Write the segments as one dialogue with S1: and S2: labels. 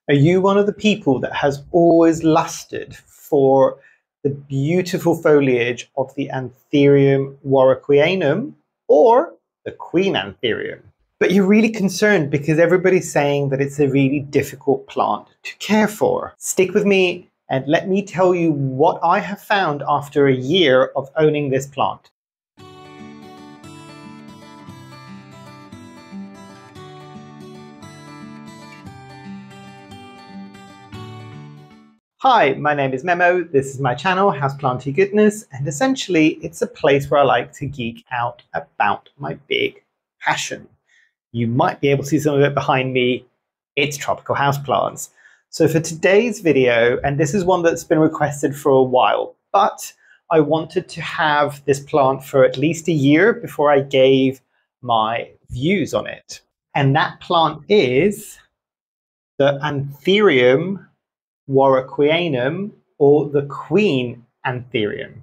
S1: Are you one of the people that has always lusted for the beautiful foliage of the Anthurium warocqueanum or the Queen Anthurium? But you're really concerned because everybody's saying that it's a really difficult plant to care for. Stick with me and let me tell you what I have found after a year of owning this plant. Hi, my name is Memo, this is my channel, Houseplantygoodness, and essentially it's a place where I like to geek out about my big passion. You might be able to see some of it behind me, it's tropical houseplants. So for today's video, and this is one that's been requested for a while, but I wanted to have this plant for at least a year before I gave my views on it. And that plant is the Anthurium warocqueanum, or the Queen Anthurium.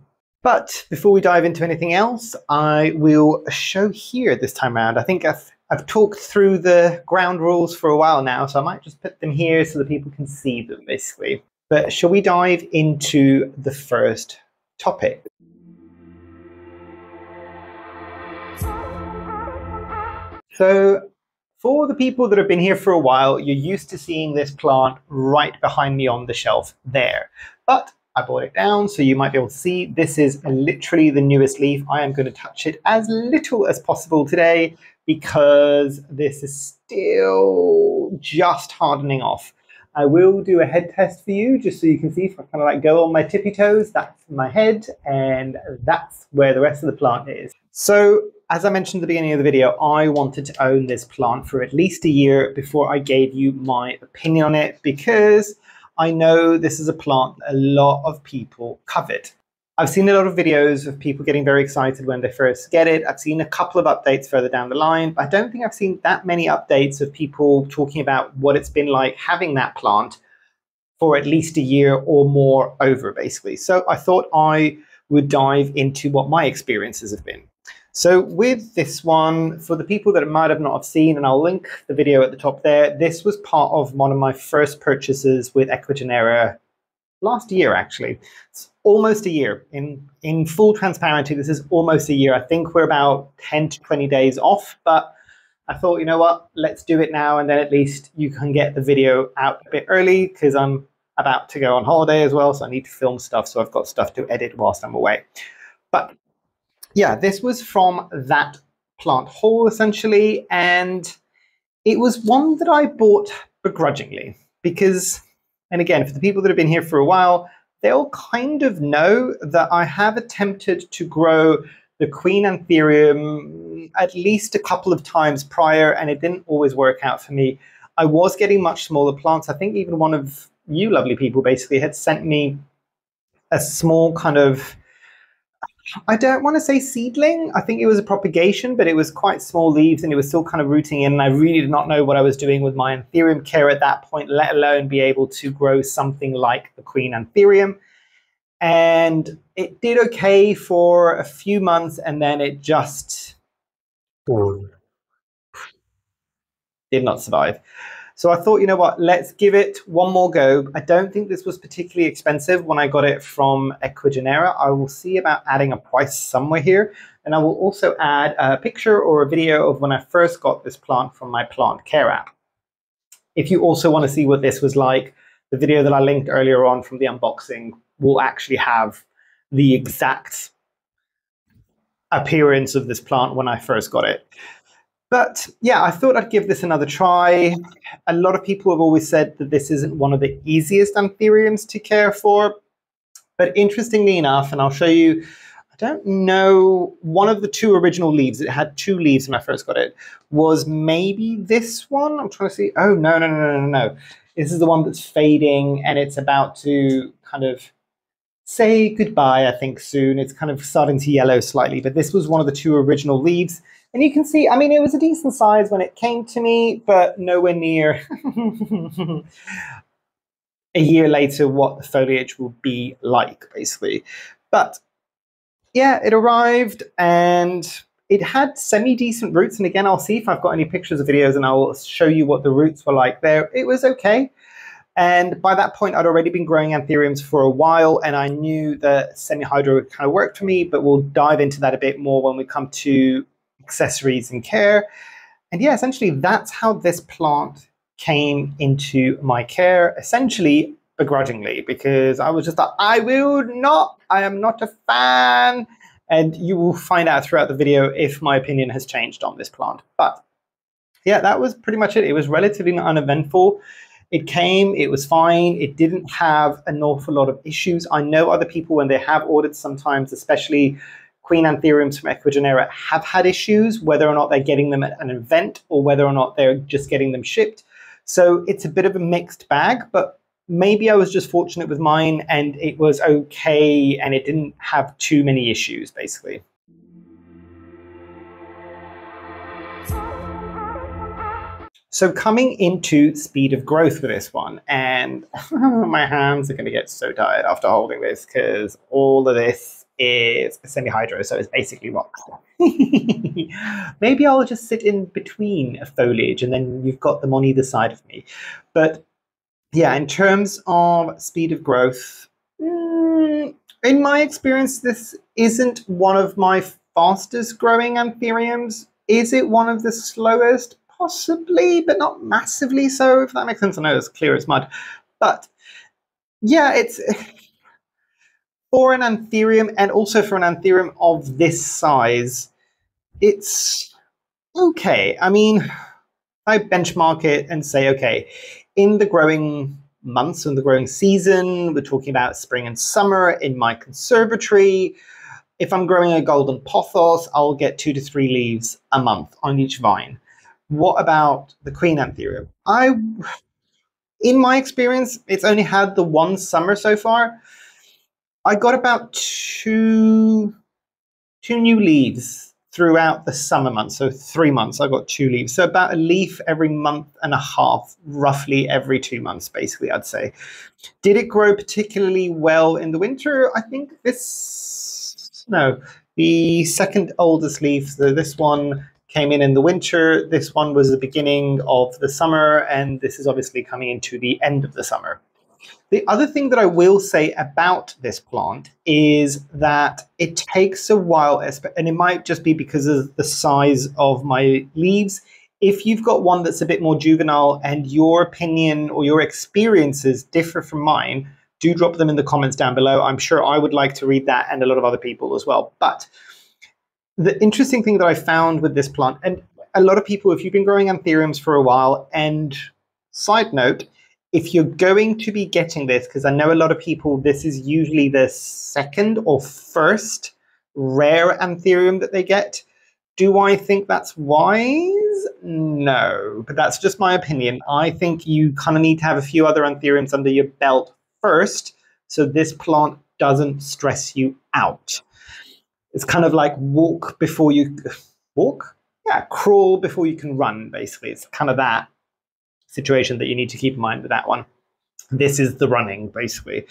S1: But before we dive into anything else, I will show here this time around. I think I've talked through the ground rules for a while now, so I might just put them here so that people can see them basically. But shall we dive into the first topic? So for the people that have been here for a while, you're used to seeing this plant right behind me on the shelf there. But I brought it down so you might be able to see this is literally the newest leaf. I am going to touch it as little as possible today because this is still just hardening off. I will do a head test for you just so you can see if I kind of like go on my tippy toes. That's my head and that's where the rest of the plant is. So as I mentioned at the beginning of the video, I wanted to own this plant for at least a year before I gave you my opinion on it because I know this is a plant that a lot of people covet. I've seen a lot of videos of people getting very excited when they first get it. I've seen a couple of updates further down the line, but I don't think I've seen that many updates of people talking about what it's been like having that plant for at least a year or more over, basically. So I thought I would dive into what my experiences have been. So with this one, for the people that might have not have seen, and I'll link the video at the top there, this was part of one of my first purchases with Ecuagenera last year, actually. It's almost a year. In full transparency, this is almost a year. I think we're about 10 to 20 days off, but I thought, you know what, let's do it now, and then at least you can get the video out a bit early because I'm about to go on holiday as well, so I need to film stuff, so I've got stuff to edit whilst I'm away. But yeah, this was from that plant haul essentially, and it was one that I bought begrudgingly because, and again, for the people that have been here for a while, they'll kind of know that I have attempted to grow the Queen Anthurium at least a couple of times prior, and it didn't always work out for me. I was getting much smaller plants. I think even one of you lovely people basically had sent me a small kind of, I don't want to say seedling. I think it was a propagation, but it was quite small leaves and it was still kind of rooting in. And I really did not know what I was doing with my Anthurium care at that point, let alone be able to grow something like the Queen Anthurium. And it did okay for a few months and then it just did not survive. So I thought, you know what, let's give it one more go. I don't think this was particularly expensive when I got it from Ecuagenera. I will see about adding a price somewhere here. And I will also add a picture or a video of when I first got this plant from my plant care app. If you also want to see what this was like, the video that I linked earlier on from the unboxing will actually have the exact appearance of this plant when I first got it. But yeah, I thought I'd give this another try. A lot of people have always said that this isn't one of the easiest Anthuriums to care for. But interestingly enough, and I'll show you, I don't know, one of the two original leaves, it had two leaves when I first got it, was maybe this one. I'm trying to see. Oh, no. This is the one that's fading and it's about to kind of say goodbye, I think, soon. It's kind of starting to yellow slightly, but this was one of the two original leaves. And you can see, I mean, it was a decent size when it came to me, but nowhere near a year later what the foliage will be like, basically. But yeah, it arrived and it had semi-decent roots. And again, I'll see if I've got any pictures or videos and I'll show you what the roots were like there. It was okay. And by that point, I'd already been growing Anthuriums for a while, and I knew that semi-hydro kind of worked for me, but we'll dive into that a bit more when we come to accessories and care. And yeah, essentially that's how this plant came into my care, essentially begrudgingly, because I was just like, I am not a fan. And you will find out throughout the video if my opinion has changed on this plant. But yeah, that was pretty much it. It was relatively uneventful. It came, it was fine. It didn't have an awful lot of issues. I know other people, when they have ordered sometimes, especially Queen Anthuriums from Ecuagenera, have had issues, whether or not they're getting them at an event or whether or not they're just getting them shipped. So it's a bit of a mixed bag, but maybe I was just fortunate with mine and it was okay and it didn't have too many issues, basically. So coming into speed of growth with this one, and my hands are going to get so tired after holding this because all of this is semi-hydro, so it's basically rocks. Maybe I'll just sit in between a foliage and then you've got them on either side of me. But yeah, in terms of speed of growth, in my experience, this isn't one of my fastest growing Anthuriums. Is it one of the slowest? Possibly, but not massively so, if that makes sense. I know it's clear as mud. But yeah, it's for an Anthurium, and also for an Anthurium of this size, it's okay. I mean, I benchmark it and say, okay, in the growing months, in the growing season, we're talking about spring and summer in my conservatory. If I'm growing a golden pothos, I'll get 2 to 3 leaves a month on each vine. What about the Queen Anthurium? In my experience, it's only had the one summer so far. I got about two new leaves throughout the summer months, so 3 months I got 2 leaves. So about a leaf every month and a half, roughly every 2 months, basically, I'd say. Did it grow particularly well in the winter? I think the second oldest leaf, so this one came in the winter. This one was the beginning of the summer, and this is obviously coming into the end of the summer. The other thing that I will say about this plant is that it takes a while, and it might just be because of the size of my leaves. If you've got one that's a bit more juvenile and your opinion or your experiences differ from mine, do drop them in the comments down below. I'm sure I would like to read that, and a lot of other people as well. But the interesting thing that I found with this plant, and a lot of people, if you've been growing Anthuriums for a while, and side note, if you're going to be getting this, because I know a lot of people, this is usually the second or first rare Anthurium that they get. Do I think that's wise? No, but that's just my opinion. I think you kind of need to have a few other Anthuriums under your belt first, so this plant doesn't stress you out. It's kind of like walk before you walk? Yeah, crawl before you can run, basically. It's kind of that situation that you need to keep in mind with that one. This is the running, basically.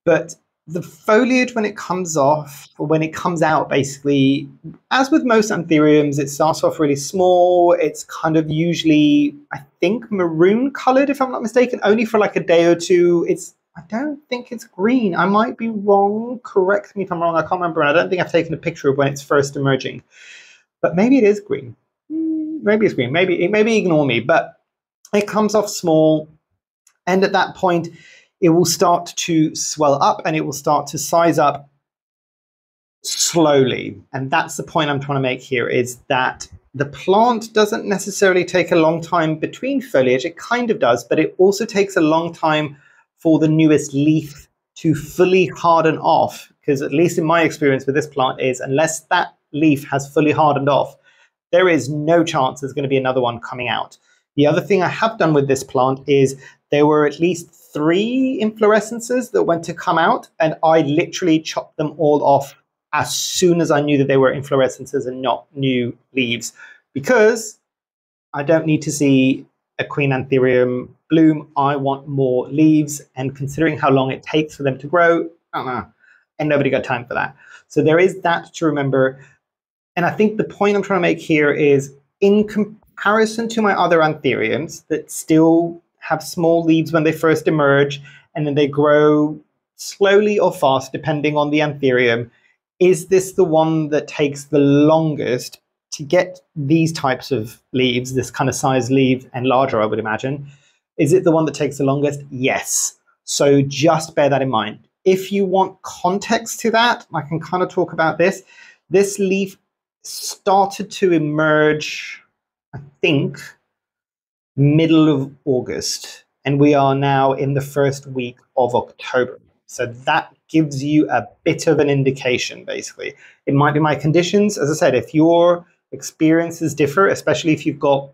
S1: But the foliage, when it comes off, or when it comes out, basically, as with most Anthuriums, it starts off really small. It's kind of usually, I think, maroon colored, if I'm not mistaken, only for like a day or two. I don't think it's green. I might be wrong. Correct me if I'm wrong. I can't remember. I don't think I've taken a picture of when it's first emerging. But maybe it is green. Maybe it's green. Maybe ignore me. But it comes off small. And at that point, it will start to swell up and it will start to size up slowly. And that's the point I'm trying to make here, is that the plant doesn't necessarily take a long time between foliage. It kind of does, but it also takes a long time for the newest leaf to fully harden off, because at least in my experience with this plant is, unless that leaf has fully hardened off, there is no chance there's going to be another one coming out. The other thing I have done with this plant is there were at least 3 inflorescences that went to come out, and I literally chopped them all off as soon as I knew that they were inflorescences and not new leaves, because I don't need to see a Queen Anthurium bloom. I want more leaves, and considering how long it takes for them to grow, and nobody got time for that. So there is that to remember. And I think the point I'm trying to make here is, in comparison to my other Anthuriums that still have small leaves when they first emerge, and then they grow slowly or fast, depending on the Anthurium. Is this the one that takes the longest to get these types of leaves, this kind of size leaf and larger, I would imagine? Is it the one that takes the longest? Yes. So just bear that in mind. If you want context to that, I can kind of talk about this. This leaf started to emerge, I think, middle of August, and we are now in the first week of October. So that gives you a bit of an indication, basically. It might be my conditions. As I said, if your experiences differ, especially if you've got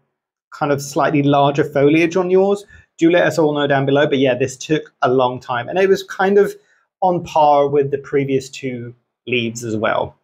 S1: kind of slightly larger foliage on yours, do let us all know down below. But yeah, this took a long time, and it was kind of on par with the previous two leaves as well.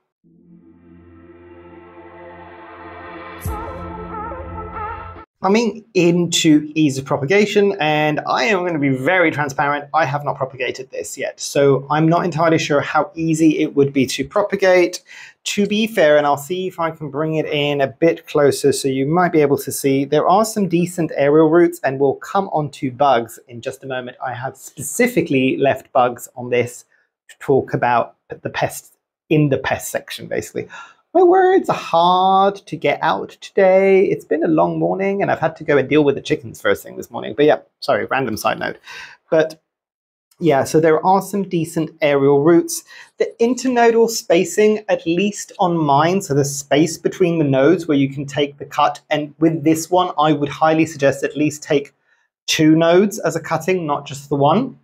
S1: Coming into ease of propagation, and I am going to be very transparent, I have not propagated this yet. So I'm not entirely sure how easy it would be to propagate. To be fair, and I'll see if I can bring it in a bit closer so you might be able to see, there are some decent aerial roots, and we'll come on to bugs in just a moment. I have specifically left bugs on this to talk about the pests in the pest section, basically. My words are hard to get out today. It's been a long morning, and I've had to go and deal with the chickens first thing this morning. But yeah, sorry, random side note. But yeah, so there are some decent aerial roots. The internodal spacing, at least on mine, so the space between the nodes where you can take the cut, and with this one, I would highly suggest at least take 2 nodes as a cutting, not just the one,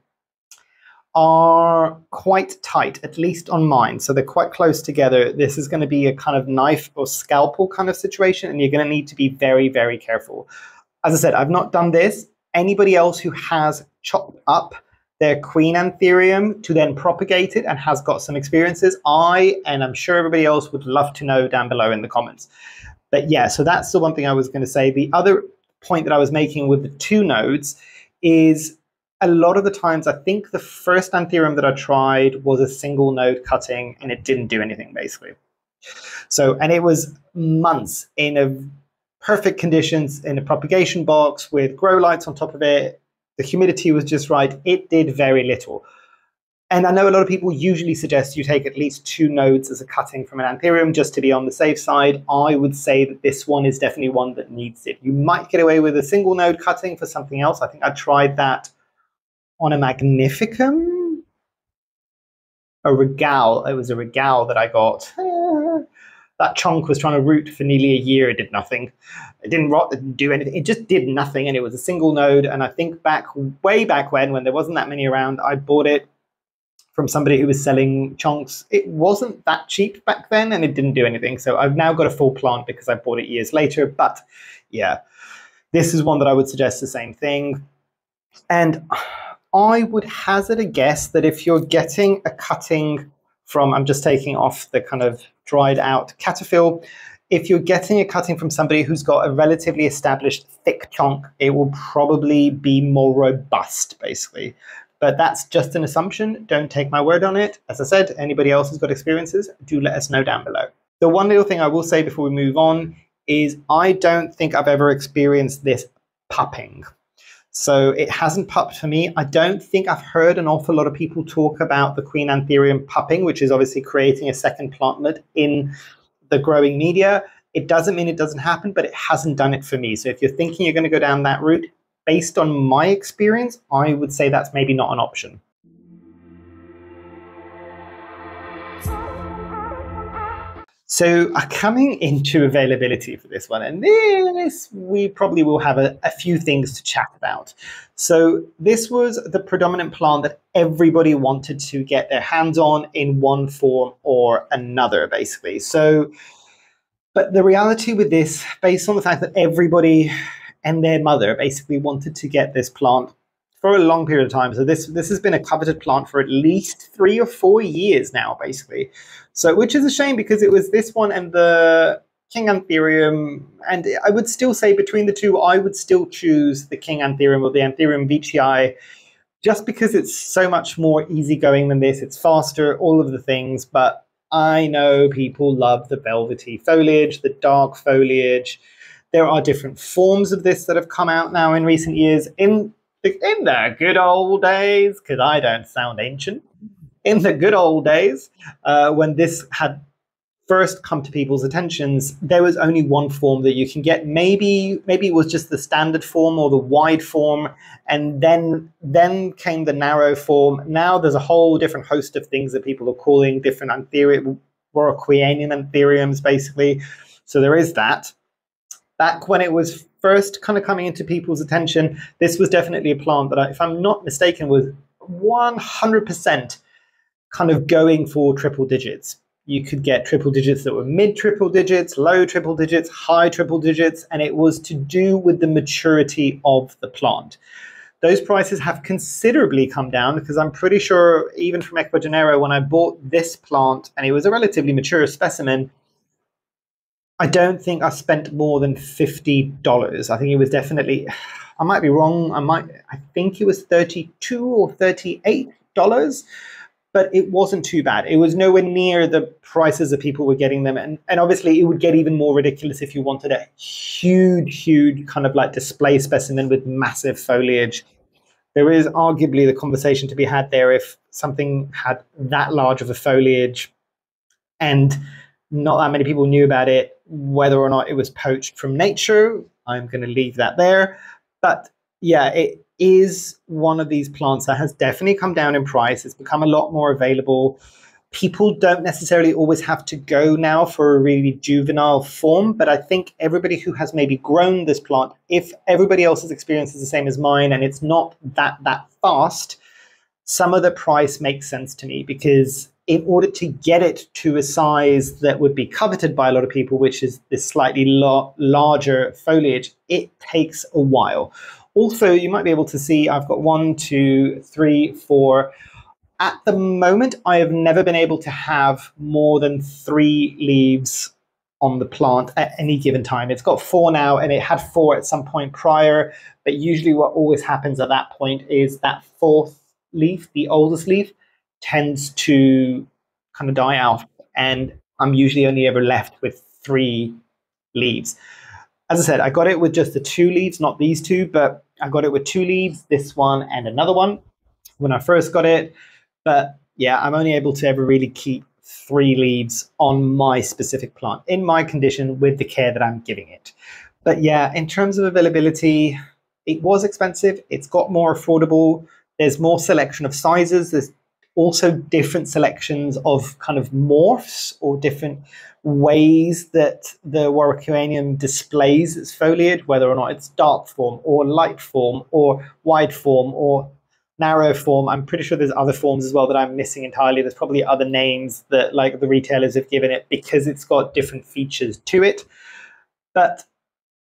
S1: are quite tight, at least on mine. So they're quite close together. This is going to be a kind of knife or scalpel kind of situation, and you're going to need to be very, very careful. As I said, I've not done this. Anybody else who has chopped up their Queen Anthurium to then propagate it and has got some experiences, and I'm sure everybody else would love to know down below in the comments. But yeah, so that's the one thing I was going to say. The other point that I was making with the 2 nodes is a lot of the times, I think the first Anthurium that I tried was a single node cutting, and it didn't do anything, basically. So, and it was months in a perfect conditions in a propagation box with grow lights on top of it. The humidity was just right. It did very little. And I know a lot of people usually suggest you take at least 2 nodes as a cutting from an Anthurium just to be on the safe side. I would say that this one is definitely one that needs it. You might get away with a single node cutting for something else. I think I tried that on a Magnificum, a Regal. It was a Regal that I got. That chunk was trying to root for nearly a year. It did nothing. It didn't rot, it didn't do anything. It just did nothing, and it was a single node. And I think way back when there wasn't that many around, I bought it from somebody who was selling chunks. It wasn't that cheap back then, and it didn't do anything. So I've now got a full plant because I bought it years later. But yeah, this is one that I would suggest the same thing. And I would hazard a guess that if you're getting a cutting from, I'm just taking off the kind of dried out cataphyll, if you're getting a cutting from somebody who's got a relatively established thick chunk, it will probably be more robust, basically. But that's just an assumption. Don't take my word on it. As I said, anybody else who's got experiences, do let us know down below. The one little thing I will say before we move on is I don't think I've ever experienced this pupping. So it hasn't pupped for me. I don't think I've heard an awful lot of people talk about the Queen Anthurium pupping, which is obviously creating a second plantlet in the growing media. It doesn't mean it doesn't happen, but it hasn't done it for me. So if you're thinking you're going to go down that route, based on my experience, I would say that's maybe not an option. So coming into availability for this one, and this we probably will have a few things to chat about. So this was the predominant plant that everybody wanted to get their hands on in one form or another, basically. So, but the reality with this, based on the fact that everybody and their mother basically wanted to get this plant for a long period of time. So this has been a coveted plant for at least 3 or 4 years now, basically. So, which is a shame because it was this one and the King Anthurium, and I would still say between the two, I would still choose the King Anthurium or the Anthurium veitchii, just because it's so much more easygoing than this. It's faster, all of the things, but I know people love the velvety foliage, the dark foliage. There are different forms of this that have come out now in recent years. In the good old days, because I don't sound ancient, in the good old days, when this had first come to people's attentions, there was only one form that you can get. Maybe it was just the standard form or the wide form, and then came the narrow form. Now there's a whole different host of things that people are calling different Anthurium warocqueanum Anthuriums, basically. So there is that. Back when it was first kind of coming into people's attention, this was definitely a plant that, if I'm not mistaken, was 100% kind of going for triple digits. You could get triple digits that were mid triple digits, low triple digits, high triple digits, and it was to do with the maturity of the plant. Those prices have considerably come down, because I'm pretty sure even from Ecuador, when I bought this plant, and it was a relatively mature specimen, I don't think I spent more than $50. I think it was definitely, I might be wrong, I think it was $32 or $38. But it wasn't too bad. It was nowhere near the prices that people were getting them. And obviously it would get even more ridiculous if you wanted a huge kind of like display specimen with massive foliage. There is arguably the conversation to be had there if something had that large of a foliage and not that many people knew about it, whether or not it was poached from nature. I'm going to leave that there. But yeah, it is one of these plants that has definitely come down in price. It's become a lot more available. People don't necessarily always have to go now for a really juvenile form, but I think everybody who has maybe grown this plant, if everybody else's experience is the same as mine and it's not that fast, some of the price makes sense to me, because in order to get it to a size that would be coveted by a lot of people, which is this slightly larger foliage, it takes a while. Also, you might be able to see I've got 1, 2, 3, 4. At the moment, I have never been able to have more than 3 leaves on the plant at any given time. It's got 4 now, and it had 4 at some point prior. But usually what always happens at that point is that 4th leaf, the oldest leaf, tends to kind of die out. And I'm usually only ever left with 3 leaves. As I said, I got it with just the 2 leaves, not these 2, but I got it with 2 leaves, this one and another one when I first got it. But yeah, I'm only able to ever really keep 3 leaves on my specific plant in my condition with the care that I'm giving it. But yeah, in terms of availability, it was expensive. It's got more affordable. There's more selection of sizes. There's also different selections of kind of morphs or different ways that the warocqueanum displays its foliage, whether or not it's dark form or light form or wide form or narrow form. I'm pretty sure there's other forms as well that I'm missing entirely. There's probably other names that like the retailers have given it because it's got different features to it. But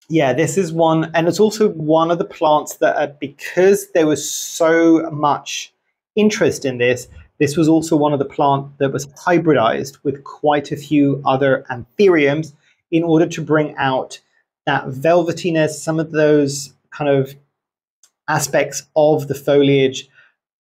S1: yeah, this is one, and it's also one of the plants that, because there was so much interest in this, this was also one of the plants that was hybridized with quite a few other Anthuriums in order to bring out that velvetiness, some of those kind of aspects of the foliage,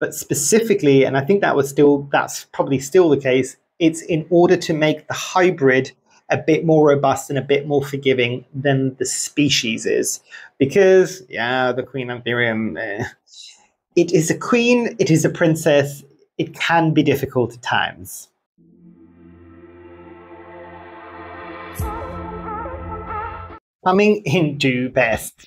S1: but specifically, and I think that's probably still the case, it's in order to make the hybrid a bit more robust and a bit more forgiving than the species is. Because, yeah, the Queen Anthurium, it is a queen, it is a princess, it can be difficult at times. Coming into Pests.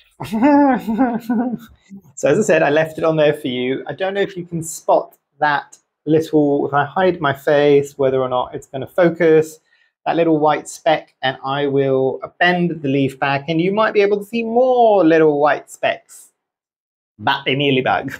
S1: So as I said, I left it on there for you. I don't know if you can spot that little, if I hide my face, whether or not it's going to focus, that little white speck, and I will bend the leaf back, and you might be able to see more little white specks. Bat the mealybug.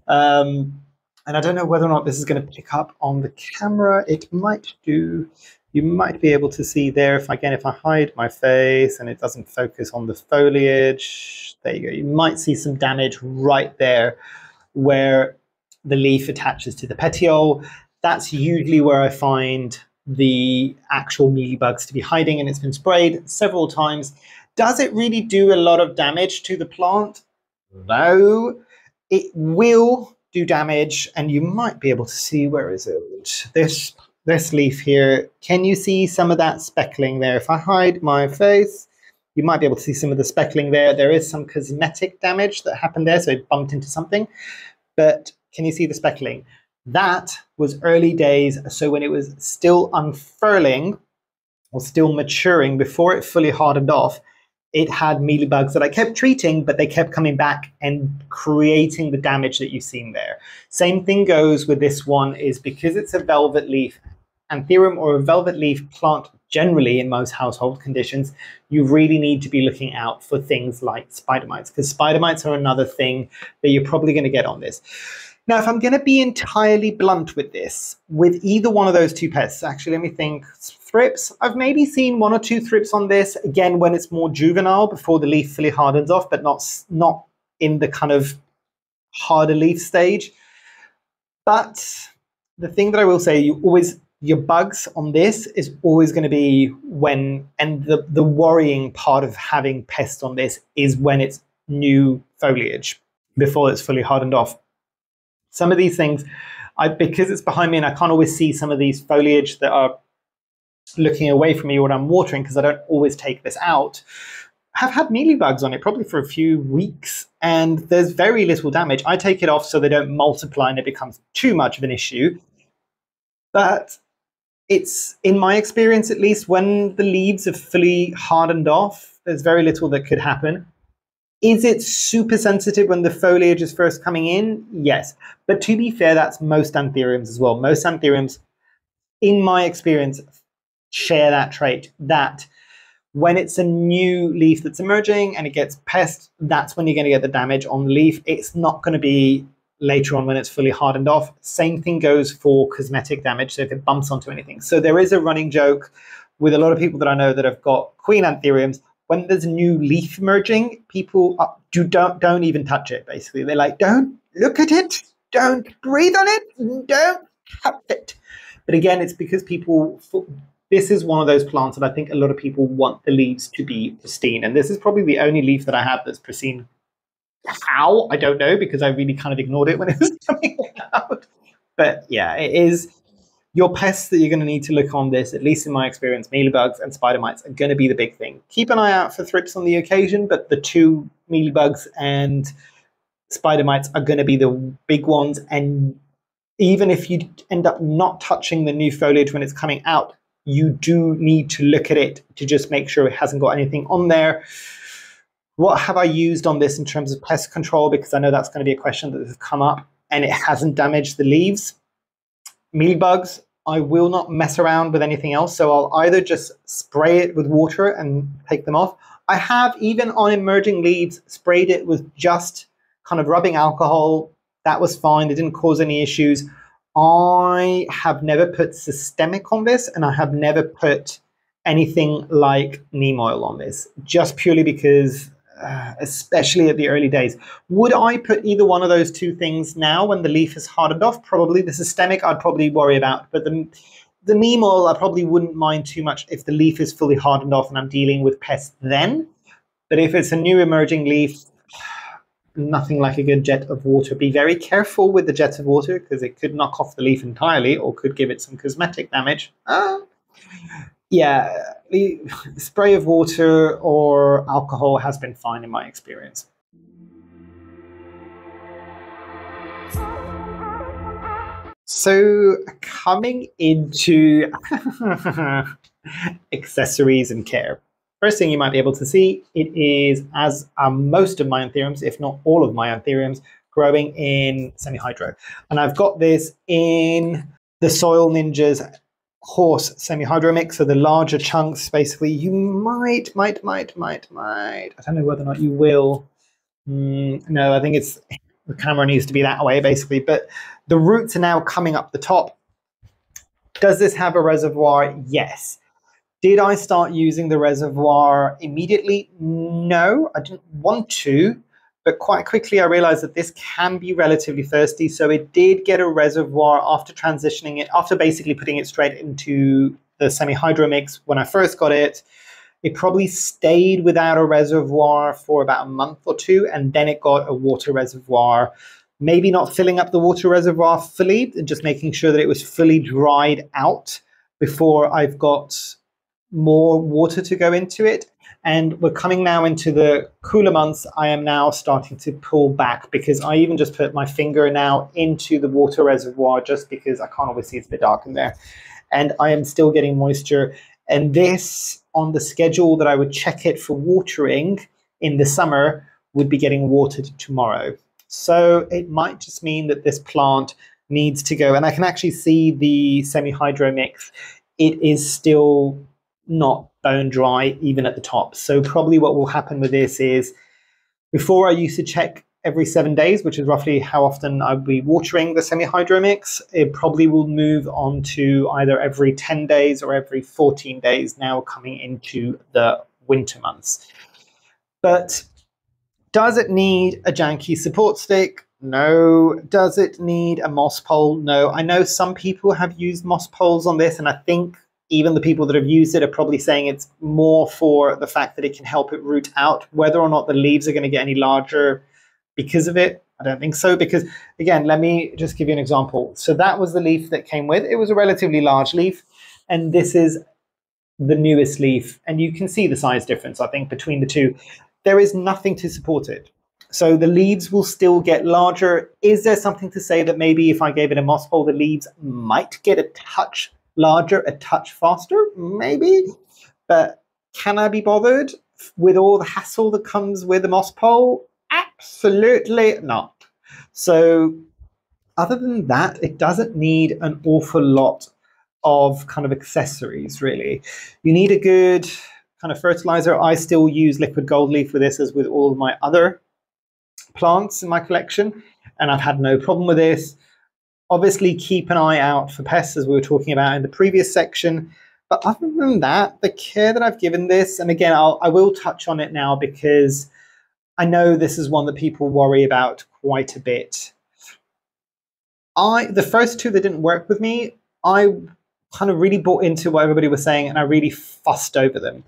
S1: And I don't know whether or not this is going to pick up on the camera. It might do. You might be able to see there, if I hide my face and it doesn't focus on the foliage, there you go. You might see some damage right there where the leaf attaches to the petiole. That's usually where I find the actual mealybugs to be hiding, and it's been sprayed several times. Does it really do a lot of damage to the plant? No. It will do damage, and you might be able to see, where is it? This this leaf here, can you see some of that speckling there? If I hide my face, you might be able to see some of the speckling there. There is some cosmetic damage that happened there, so it bumped into something. But can you see the speckling? That was early days, so when it was still unfurling or still maturing before it fully hardened off, it had mealybugs that I kept treating, but they kept coming back and creating the damage that you've seen there. Same thing goes with this one, is because it's a velvet leaf Anthurium or a velvet leaf plant generally in most household conditions, you really need to be looking out for things like spider mites, because spider mites are another thing that you're probably going to get on this. Now, if I'm going to be entirely blunt with this, with either one of those two pests, actually, let me think, thrips, I've maybe seen 1 or 2 thrips on this, again, when it's more juvenile, before the leaf fully hardens off, but not in the kind of harder leaf stage. But the thing that I will say, your bugs on this is always going to be when, and the worrying part of having pests on this is when it's new foliage, before it's fully hardened off. Some of these things, because it's behind me and I can't always see some of these foliage that are looking away from me when I'm watering, because I don't always take this out, have had mealybugs on it probably for a few weeks, and there's very little damage. I take it off so they don't multiply and it becomes too much of an issue. But it's, in my experience at least, when the leaves have fully hardened off, there's very little that could happen. Is it super sensitive when the foliage is first coming in? Yes. But to be fair, that's most Anthuriums as well. Most Anthuriums, in my experience, share that trait, that when it's a new leaf that's emerging and it gets pest, that's when you're going to get the damage on the leaf. It's not going to be later on when it's fully hardened off. Same thing goes for cosmetic damage, so if it bumps onto anything. So there is a running joke with a lot of people that I know that have got Queen Anthuriums. When there's a new leaf emerging, people don't even touch it, basically. They're like, don't look at it, don't breathe on it, don't touch it. But again, it's because this is one of those plants that I think a lot of people want the leaves to be pristine. And this is probably the only leaf that I have that's pristine. How? I don't know, because I really kind of ignored it when it was coming out. But yeah, it is your pests that you're going to need to look on this, at least in my experience. Mealybugs and spider mites are going to be the big thing. Keep an eye out for thrips on the occasion, but the two mealybugs and spider mites are going to be the big ones. And even if you end up not touching the new foliage when it's coming out, you do need to look at it to just make sure it hasn't got anything on there. What have I used on this in terms of pest control? Because I know that's going to be a question that has come up, and it hasn't damaged the leaves. Mealybugs, I will not mess around with anything else, so I'll either just spray it with water and take them off. I have, even on emerging leaves, sprayed it with just kind of rubbing alcohol. That was fine. It didn't cause any issues. I have never put systemic on this, and I have never put anything like neem oil on this, just purely because, especially at the early days. Would I put either one of those two things now when the leaf is hardened off? Probably. The systemic I'd probably worry about, but the neem oil I probably wouldn't mind too much if the leaf is fully hardened off and I'm dealing with pests then. But if it's a new emerging leaf, nothing like a good jet of water. Be very careful with the jet of water, because it could knock off the leaf entirely or could give it some cosmetic damage. Yeah, the spray of water or alcohol has been fine in my experience. So coming into accessories and care. First thing you might be able to see, it is, as most of my Anthuriums, if not all of my Anthuriums, growing in semi-hydro. And I've got this in the Soil Ninjas horse semi-hydro mix, so the larger chunks. Basically, you might, I don't know whether or not you will. No, I think it's, the camera needs to be that way, basically. But the roots are now coming up the top. Does this have a reservoir? Yes. Did I start using the reservoir immediately? No, I didn't want to, but quite quickly I realized that this can be relatively thirsty. So it did get a reservoir after transitioning it, after basically putting it straight into the semi-hydro mix when I first got it. It probably stayed without a reservoir for about a month or two, and then it got a water reservoir maybe not filling up the water reservoir fully and just making sure that it was fully dried out before I've got more water to go into it. And we're coming now into the cooler months. I am now starting to pull back because I even just put my finger now into the water reservoir just because I can't always see, it's a bit dark in there. And I am still getting moisture. And this, on the schedule that I would check it for watering in the summer, would be getting watered tomorrow. So it might just mean that this plant needs to go. And I can actually see the semi-hydro mix. It is still not bone dry, even at the top. So probably what will happen with this is, before I used to check every 7 days, which is roughly how often I'd be watering the semi-hydro mix, it probably will move on to either every 10 days or every 14 days now coming into the winter months. But does it need a janky support stick? No. Does it need a moss pole? No. I know some people have used moss poles on this, and I think even the people that have used it are probably saying it's more for the fact that it can help it root out. Whether or not the leaves are going to get any larger because of it, I don't think so. Because again, let me just give you an example. So that was the leaf that came with. It was a relatively large leaf, and this is the newest leaf. And you can see the size difference, I think, between the two. There is nothing to support it. So the leaves will still get larger. Is there something to say that maybe if I gave it a moss pole, the leaves might get a touch larger, a touch faster? Maybe. But can I be bothered with all the hassle that comes with a moss pole? Absolutely not. So other than that, it doesn't need an awful lot of kind of accessories, really. You need a good kind of fertilizer. I still use liquid gold leaf with this, as with all of my other plants in my collection, and I've had no problem with this. Obviously, keep an eye out for pests, as we were talking about in the previous section. But other than that, the care that I've given this, and again, I will touch on it now because I know this is one that people worry about quite a bit. The first two that didn't work with me, I kind of really bought into what everybody was saying, and I really fussed over them.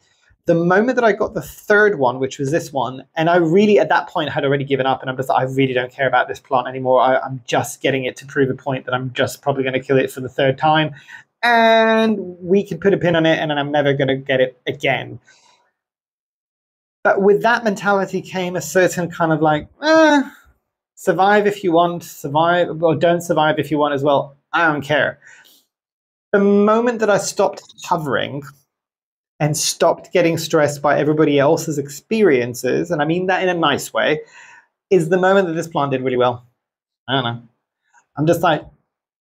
S1: The moment that I got the third one, which was this one, and I really, at that point, had already given up, and I'm just, I really don't care about this plant anymore. I'm just getting it to prove a point that I'm just probably going to kill it for the third time, and we can put a pin on it, and then I'm never going to get it again. But with that mentality came a certain kind of like, survive if you want, survive, or don't survive if you want as well. I don't care. The moment that I stopped covering and stopped getting stressed by everybody else's experiences, and I mean that in a nice way, is the moment that this plant did really well. I don't know. I'm just like,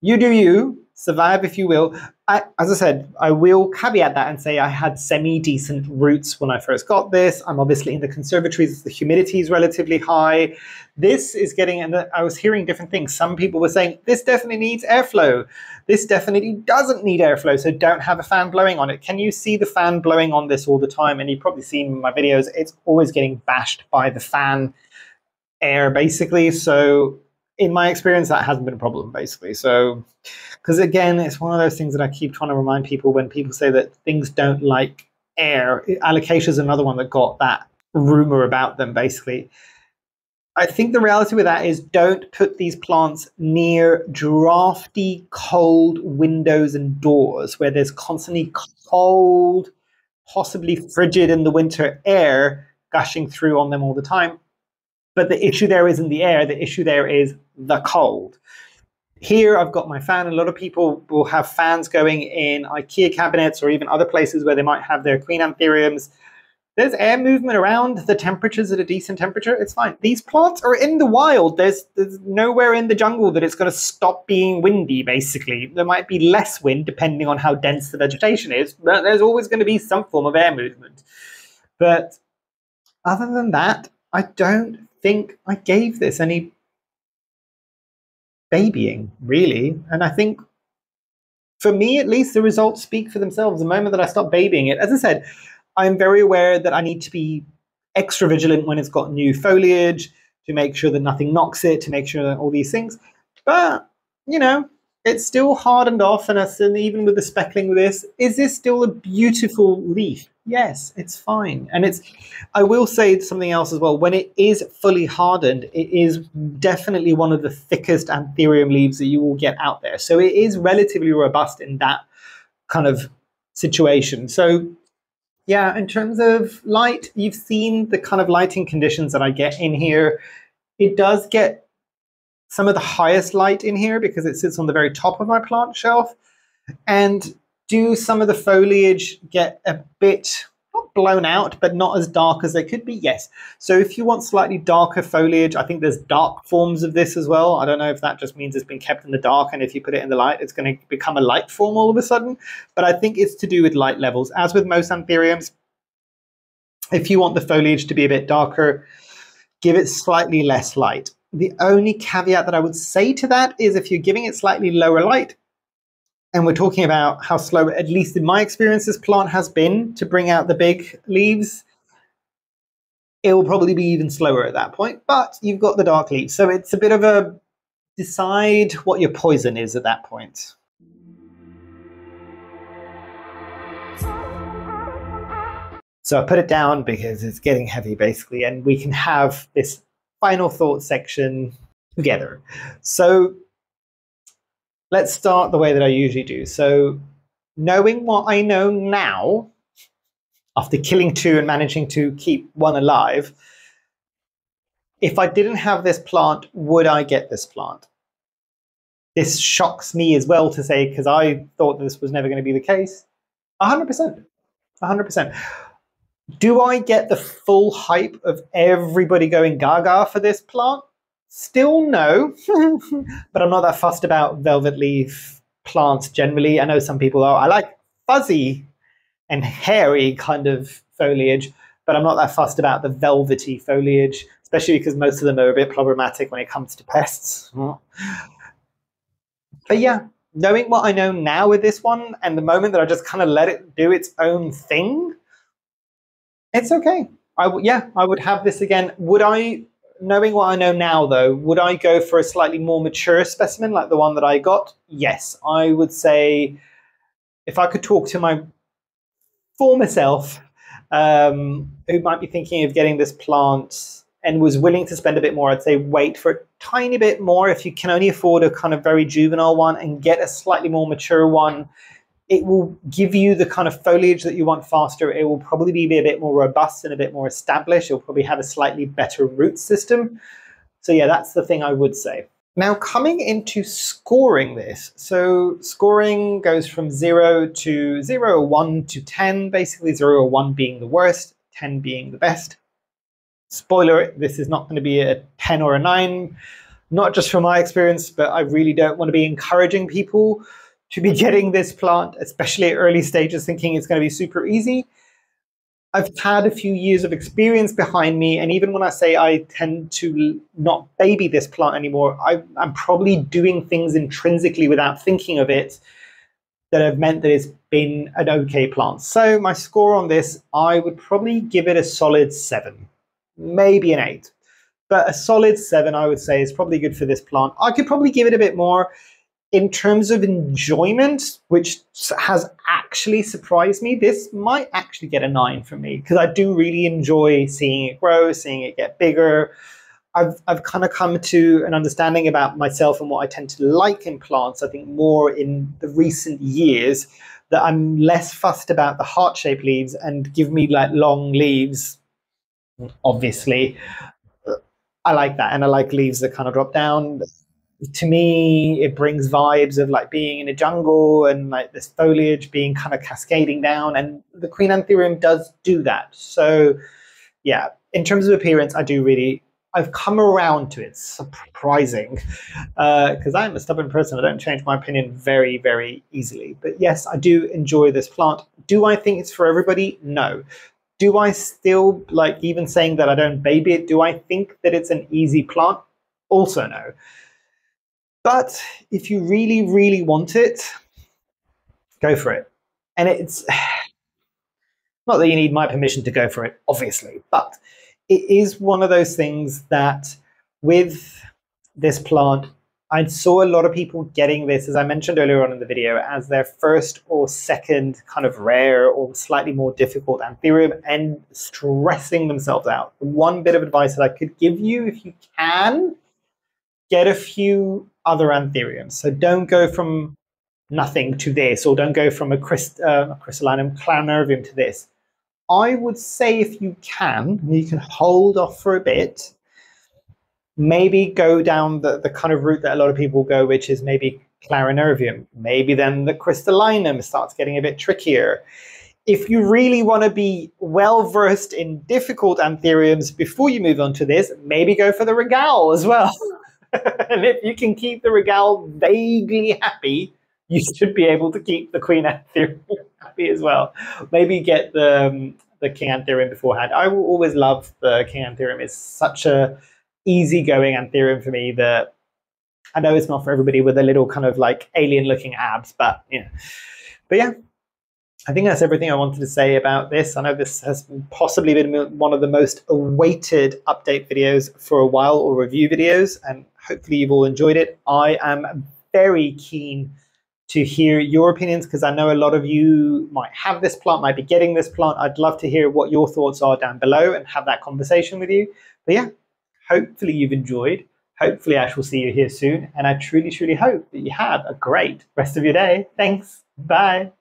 S1: you do you, survive if you will. As I said, I will caveat that and say I had semi-decent roots when I first got this. I'm obviously in the conservatories, the humidity is relatively high. This is getting, and I was hearing different things. Some people were saying, this definitely needs airflow. This definitely doesn't need airflow, so don't have a fan blowing on it. Can you see the fan blowing on this all the time? And you've probably seen my videos, it's always getting bashed by the fan air, basically. So in my experience, that hasn't been a problem, basically. So, because again, it's one of those things that I keep trying to remind people when people say that things don't like air. Alocasia is another one that got that rumor about them, basically. I think the reality with that is don't put these plants near drafty, cold windows and doors where there's constantly cold, possibly frigid in the winter air gushing through on them all the time. But the issue there isn't the air, the issue there is the cold. Here I've got my fan. A lot of people will have fans going in IKEA cabinets or even other places where they might have their Queen Anthuriums. There's air movement around, the temperature's at a decent temperature, it's fine. These plants are in the wild. There's nowhere in the jungle that it's going to stop being windy, basically. There might be less wind depending on how dense the vegetation is, but there's always going to be some form of air movement. But other than that, I don't think I gave this any babying, really. And I think, for me at least, the results speak for themselves. The moment that I stopped babying it, as I said, I'm very aware that I need to be extra vigilant when it's got new foliage, to make sure that nothing knocks it, to make sure that all these things. But, you know, it's still hardened off, and even with the speckling with this, is this still a beautiful leaf? Yes, it's fine. And I will say something else as well. When it is fully hardened, it is definitely one of the thickest Anthurium leaves that you will get out there. So it is relatively robust in that kind of situation. So yeah, in terms of light, you've seen the kind of lighting conditions that I get in here. It does get some of the highest light in here because it sits on the very top of my plant shelf. And do some of the foliage get a bit, not blown out, but not as dark as they could be? Yes. So if you want slightly darker foliage, I think there's dark forms of this as well. I don't know if that just means it's been kept in the dark, and if you put it in the light, it's going to become a light form all of a sudden. But I think it's to do with light levels. As with most Anthuriums, if you want the foliage to be a bit darker, give it slightly less light. The only caveat that I would say to that is if you're giving it slightly lower light, and we're talking about how slow, at least in my experience, this plant has been to bring out the big leaves, it will probably be even slower at that point, but you've got the dark leaves. So it's a bit of a decide what your poison is at that point. So I put it down because it's getting heavy, basically, and we can have this final thought section together. So let's start the way that I usually do. So knowing what I know now, after killing 2 and managing to keep 1 alive, if I didn't have this plant, would I get this plant? This shocks me as well to say, because I thought this was never going to be the case. 100%. 100%. Do I get the full hype of everybody going gaga for this plant? Still no, but I'm not that fussed about velvet leaf plants generally. I know some people are. I like fuzzy and hairy kind of foliage, but I'm not that fussed about the velvety foliage, especially because most of them are a bit problematic when it comes to pests. But yeah, knowing what I know now with this one, and the moment that I just kind of let it do its own thing, it's okay. I would have this again. Would I, knowing what I know now though, would I go for a slightly more mature specimen like the one that I got? Yes, I would say if I could talk to my former self, who might be thinking of getting this plant and was willing to spend a bit more, I'd say wait for a tiny bit more. If you can only afford a kind of very juvenile one and get a slightly more mature one, it will give you the kind of foliage that you want faster. It will probably be a bit more robust and a bit more established. It'll probably have a slightly better root system. So yeah, that's the thing I would say. Now coming into scoring this. So scoring goes from 0 to 0, 1 to 10, basically 0 or 1 being the worst, 10 being the best. Spoiler, this is not going to be a 10 or a 9, not just from my experience, but I really don't want to be encouraging people to be getting this plant, especially at early stages, thinking it's going to be super easy. I've had a few years of experience behind me, and even when I say I tend to not baby this plant anymore, I'm probably doing things intrinsically without thinking of it that have meant that it's been an okay plant. So my score on this, I would probably give it a solid 7, maybe an 8. But a solid 7, I would say, is probably good for this plant. I could probably give it a bit more. In terms of enjoyment, which has actually surprised me, this might actually get a 9 from me, because I do really enjoy seeing it grow, seeing it get bigger. I've kind of come to an understanding about myself and what I tend to like in plants, I think more in the recent years, that I'm less fussed about the heart-shaped leaves and give me like long leaves, obviously. I like that, and I like leaves that kind of drop down. To me, it brings vibes of like being in a jungle and like this foliage being kind of cascading down, and the Queen Anthurium does do that. So yeah, in terms of appearance, I've come around to it. It's surprising, because I'm a stubborn person. I don't change my opinion very, very easily. But yes, I do enjoy this plant. Do I think it's for everybody? No. Do I still, like even saying that I don't baby it, do I think that it's an easy plant? Also no. But if you really, really want it, go for it. And it's not that you need my permission to go for it, obviously, but it is one of those things that with this plant, I saw a lot of people getting this, as I mentioned earlier on in the video, as their first or second kind of rare or slightly more difficult Anthurium and stressing themselves out. One bit of advice that I could give you, if you can, get a few other Anthuriums. So don't go from nothing to this, or don't go from a crystallinum clanervium to this. I would say if you can hold off for a bit, maybe go down the kind of route that a lot of people go, which is maybe clarinervium. Maybe then the crystallinum starts getting a bit trickier. If you really want to be well-versed in difficult Anthuriums before you move on to this, maybe go for the Regal as well. And if you can keep the Regal vaguely happy, you should be able to keep the Queen Anthurium happy as well. Maybe get the King Anthurium beforehand. I will always love the King Anthurium. It's such a easygoing Anthurium for me that I know it's not for everybody with a little kind of like alien-looking abs, but yeah. But yeah, I think that's everything I wanted to say about this. I know this has possibly been one of the most awaited update videos for a while, or review videos, and hopefully you've all enjoyed it. I am very keen to hear your opinions, because I know a lot of you might have this plant, might be getting this plant. I'd love to hear what your thoughts are down below and have that conversation with you. But yeah, hopefully you've enjoyed. Hopefully I shall see you here soon. And I truly, truly hope that you have a great rest of your day. Thanks. Bye.